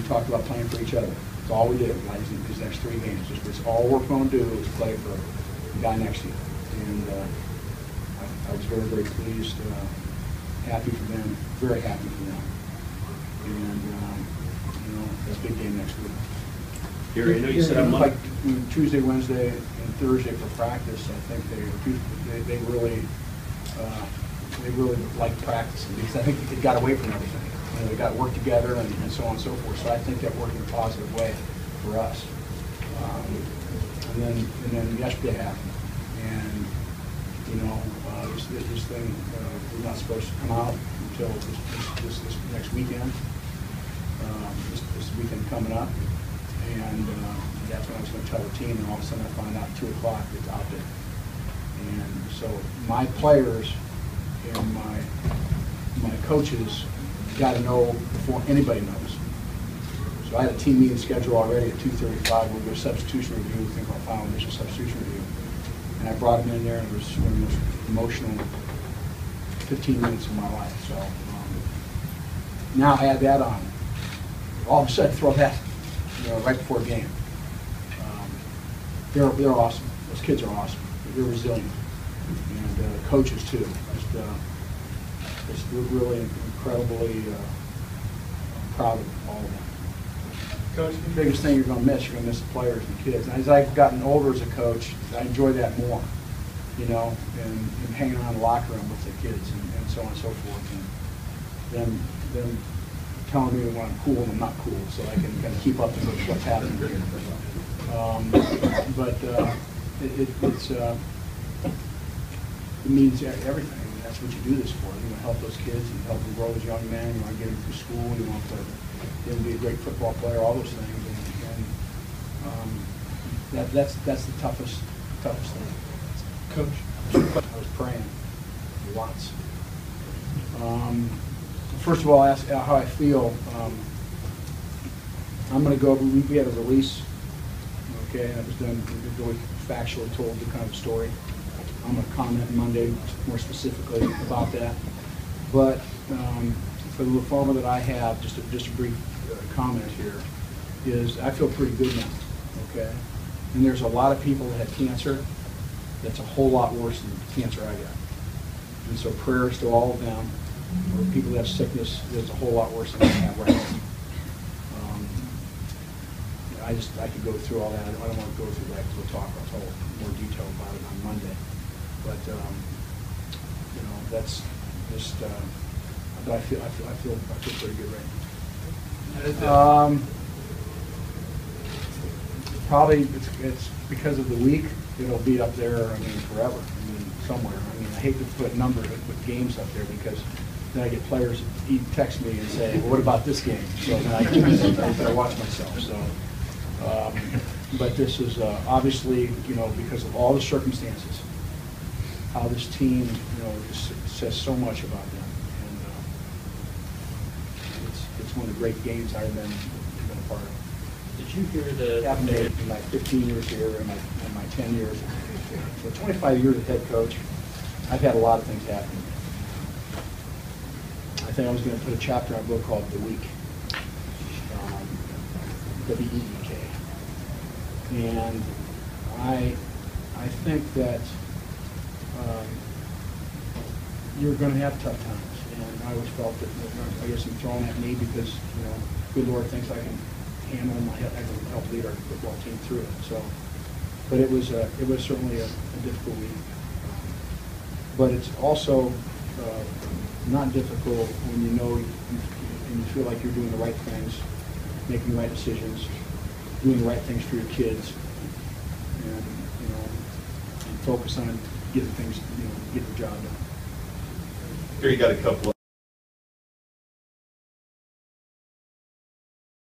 talked about playing for each other. That's all we did these next 3 games. It's all we're going to do is play for the guy next to you. And I was very, very pleased, happy for them, very happy for them. And you know, that's a big game next week. Gary, I know you said on like Tuesday, Wednesday, and Thursday for practice. I think they really liked practicing because I think they got away from everything. You know, they got to work together and so on and so forth. So I think that worked in a positive way for us. And then yesterday happened, and you know, this thing was not supposed to come out until this next weekend. This weekend coming up, and that's when I was going to tell the team, and all of a sudden I find out 2 o'clock it's out there. And so my players and my coaches got to know before anybody knows. So I had a team meeting scheduled already at 2:35. We'll do a substitution review, we think our final initial substitution review. And I brought them in there, and it was one of the most emotional 15 minutes of my life. So now add that on. All of a sudden, throw that, you know, right before a game. They're awesome. Those kids are awesome. They're resilient, and coaches too. Just really incredibly proud of all of them. Coach, the biggest thing you're going to miss the players and the kids. And as I've gotten older as a coach, I enjoy that more, you know, and hanging around the locker room with the kids and so on and so forth. And them telling me when I'm cool and I'm not cool, so I can kind of keep up with what's happening here. It means everything. I mean, that's what you do this for. You want to help those kids and help them grow as young men. You want to get them through school. You want to get them to be a great football player. All those things. And that's the toughest thing. Coach, I was praying lots. First of all, ask how I feel. I'm going to go. We had a release. Okay, and it was done really factually told the kind of story. I'm going to comment Monday more specifically about that. But for the lymphoma that I have, just a brief comment here, is I feel pretty good now, okay? And there's a lot of people that had cancer that's a whole lot worse than the cancer I got. And so prayers to all of them, or people that have sickness that's a whole lot worse than I have right now. I could go through all that. I don't want to go through that because I'll talk more detail about it on Monday. But you know, that's just. But I feel pretty good right now. Probably it's because of the week. It'll be up there. I mean, forever. I mean, somewhere. I mean, I hate to put numbers with games up there because then I get players text me and say, "Well, what about this game?" So then I better watch myself. So. But this is obviously, you know, because of all the circumstances, how this team, you know, says so much about them, and it's one of the great games I've been a part of. Did you hear the? I've made in my 15 years here and my 10 years. So 25 years as head coach, I've had a lot of things happen. I think I was going to put a chapter in a book called The Week. W-E-E-K. And I think that you're going to have tough times, and I always felt that I guess I'm thrown at me because, you know, good Lord thinks I can handle them. I can help lead our football team through it. So, but it was certainly a difficult week. But it's also not difficult when you know and you feel like you're doing the right things, making the right decisions, doing the right things for your kids, and you know, and focus on getting things, you know, getting the job done. Here you got a couple of